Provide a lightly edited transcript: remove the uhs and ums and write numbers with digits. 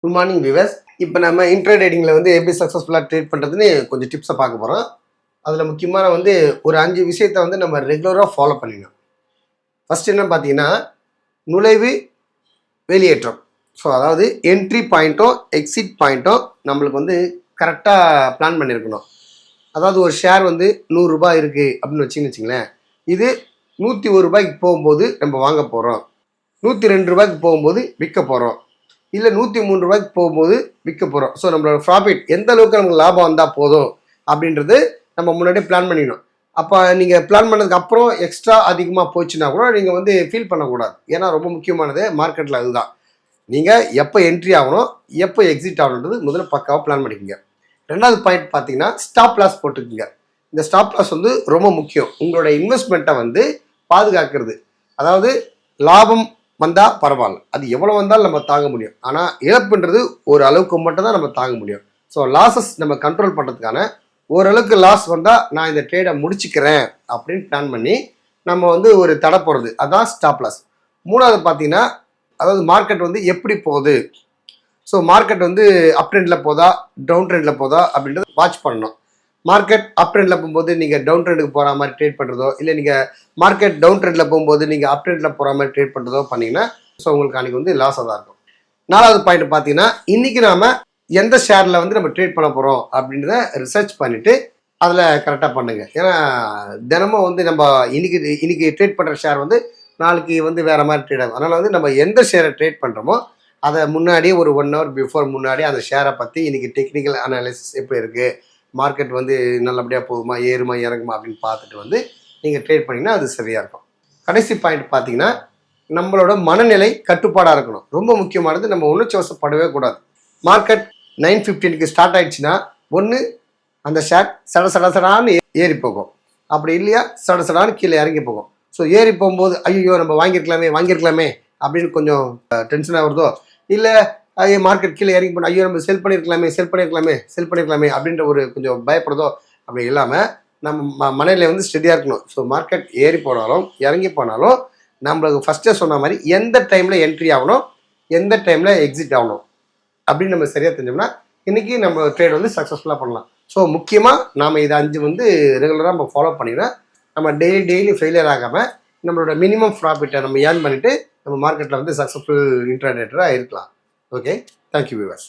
Good morning viewers. இப்போ நம்ம இன்ட்ராடேட்டிங்கில் வந்து எப்படி சக்ஸஸ்ஃபுல்லாக ட்ரேட் பண்ணுறதுன்னு கொஞ்சம் டிப்ஸை பார்க்க போகிறோம். அதில் முக்கியமான வந்து ஒரு 5 விஷயத்தை வந்து நம்ம ரெகுலராக ஃபாலோ பண்ணிடணும். ஃபர்ஸ்ட் என்ன பார்த்தீங்கன்னா, நுழைவு வெளியேற்றம். ஸோ அதாவது என்ட்ரி பாயிண்ட்டும் எக்ஸிட் பாயிண்ட்டும் நம்மளுக்கு வந்து கரெக்டாக பிளான் பண்ணியிருக்கணும். அதாவது ஒரு ஷேர் வந்து 100 ரூபாய் இருக்குது அப்படின்னு வச்சுங்களேன், இது 101 ரூபாய்க்கு போகும்போது நம்ம வாங்க போகிறோம், 102 ரூபாய்க்கு போகும்போது விற்க போகிறோம், இல்லை 103 ரூபாய்க்கு போகும்போது விற்க போகிறோம். ஸோ நம்மளோட ப்ராஃபிட் எந்த அளவுக்கு நமக்கு லாபம் வந்தால் போதும் அப்படின்றது நம்ம முன்னாடியே பிளான் பண்ணிடணும். அப்போ நீங்கள் பிளான் பண்ணதுக்கு அப்புறம் எக்ஸ்ட்ரா அதிகமாக போச்சுன்னா கூட நீங்கள் வந்து ஃபீல் பண்ணக்கூடாது. ஏன்னா ரொம்ப முக்கியமானது மார்க்கெட்டில் அதுதான். நீங்கள் எப்போ என்ட்ரி ஆகணும், எப்போ எக்ஸிட் ஆகணுன்றது முதல்ல பக்காவாக பிளான் பண்ணிக்கோங்க. ரெண்டாவது பாயிண்ட் பார்த்தீங்கன்னா, ஸ்டாப் லாஸ் போட்டுக்கோங்க. இந்த ஸ்டாப் லாஸ் வந்து ரொம்ப முக்கியம். உங்களோட இன்வெஸ்ட்மெண்ட்டை வந்து பாதுகாக்கிறது. அதாவது லாபம் வந்தால் பரவாயில்ல, அது எவ்வளோ வந்தாலும் நம்ம தாங்க முடியும். ஆனால் இழப்புன்றது ஒரு அளவுக்கு மட்டும் தான் நம்ம தாங்க முடியும். ஸோ லாஸஸ் நம்ம கண்ட்ரோல் பண்ணுறதுக்கான ஓரளவுக்கு லாஸ் வந்தால் நான் இந்த ட்ரேடை முடிச்சுக்கிறேன் அப்படின்னு பிளான் பண்ணி நம்ம வந்து ஒரு தடை போடுறது, அதுதான் ஸ்டாப் லாஸ். மூணாவது பார்த்தீங்கன்னா, அதாவது மார்க்கெட் வந்து எப்படி போகுது, ஸோ மார்க்கெட் வந்து அப் ட்ரெண்டில் போதா டவுன் ட்ரெண்டில் போதா அப்படின்றத வாட்ச் பண்ணணும். மார்க்கெட் அப் ட்ரெண்டில் போகும்போது நீங்கள் டவுன் ட்ரெண்டுக்கு போகிற மாதிரி ட்ரேட் பண்ணுறதோ, இல்லை நீங்கள் மார்க்கெட் டவுன் ட்ரெண்டில் போகும்போது நீங்கள் அப் ட்ரெண்டில் போகிற மாதிரி ட்ரேட் பண்ணுறதோ பண்ணிங்கன்னா ஸோ உங்களுக்கு அன்றைக்கி வந்து லாஸாக தான் இருக்கும். நாலாவது பாயிண்ட் பார்த்தீங்கன்னா, இன்றைக்கி நாம் எந்த ஷேரில் வந்து நம்ம ட்ரேட் பண்ண போகிறோம் அப்படின்றத ரிசர்ச் பண்ணிவிட்டு அதில் கரெக்டாக பண்ணுங்கள். ஏன்னா தினமும் வந்து நம்ம இன்னைக்கு ட்ரேட் பண்ணுற ஷேர் வந்து நாளைக்கு வந்து வேறு மாதிரி ட்ரேட் ஆகும். அதனால் வந்து நம்ம எந்த ஷேரை ட்ரேட் பண்ணுறோமோ அதை முன்னாடியே ஒரு 1 hour பிஃபோர் முன்னாடி அந்த ஷேரை பற்றி இன்றைக்கி டெக்னிக்கல் அனாலிசிஸ் எப்படி இருக்குது, மார்க்கெட் வந்து நல்லபடியாக போகுமா, ஏறுமா இறங்குமா அப்படின்னு பார்த்துட்டு வந்து நீங்கள் ட்ரேட் பண்ணிங்கன்னா அது சரியாக இருக்கும். கடைசி பாயிண்ட் பார்த்தீங்கன்னா, நம்மளோட மனநிலை கட்டுப்பாடாக இருக்கணும். ரொம்ப முக்கியமானது, நம்ம உணர்ச்சி வசப்படவே கூடாது. மார்க்கெட் 9:15க்கு ஸ்டார்ட் ஆகிடுச்சுன்னா ஒன்று அந்த ஷேர் சடான்னு ஏறி போகும், அப்படி இல்லையா சடான்னு கீழே இறங்கி போகும். ஸோ ஏறி போகும்போது ஐயோ நம்ம வாங்கியிருக்கலாமே அப்படின்னு கொஞ்சம் டென்ஷனாக வருதோ, இல்லை ஐயோ மார்க்கெட் கீழே இறங்கி போனால் ஐயோ நம்ம செல் பண்ணியிருக்கலாமே அப்படின்ற ஒரு கொஞ்சம் பயப்படுதோ, அப்படி இல்லாமல் நம்ம மனநிலை வந்து ஸ்டெடியாக இருக்கணும். ஸோ மார்க்கெட் ஏறி போனாலும் இறங்கி போனாலும் நம்மளுக்கு ஃபஸ்ட்டே சொன்ன மாதிரி எந்த டைமில் என்ட்ரி ஆகணும், எந்த டைமில் எக்ஸிட் ஆகணும் அப்படின்னு நம்ம சரியாக தெரிஞ்சோம்னா இன்றைக்கி நம்ம ட்ரேட் வந்து சக்ஸஸ்ஃபுல்லாக பண்ணலாம். ஸோ முக்கியமாக நாம் இதை 5 வந்து ரெகுலராக நம்ம ஃபாலோ பண்ணிங்கன்னா நம்ம டெய்லி ஃபெயிலியர் ஆகாமல் நம்மளோட மினிமம் ப்ராஃபிட்டை நம்ம ஏர்ன் பண்ணிவிட்டு நம்ம மார்க்கெட்டில் வந்து சக்ஸஸ்ஃபுல் இன்ட்ராடேட்டராக இருக்கலாம். Okay, thank you viewers.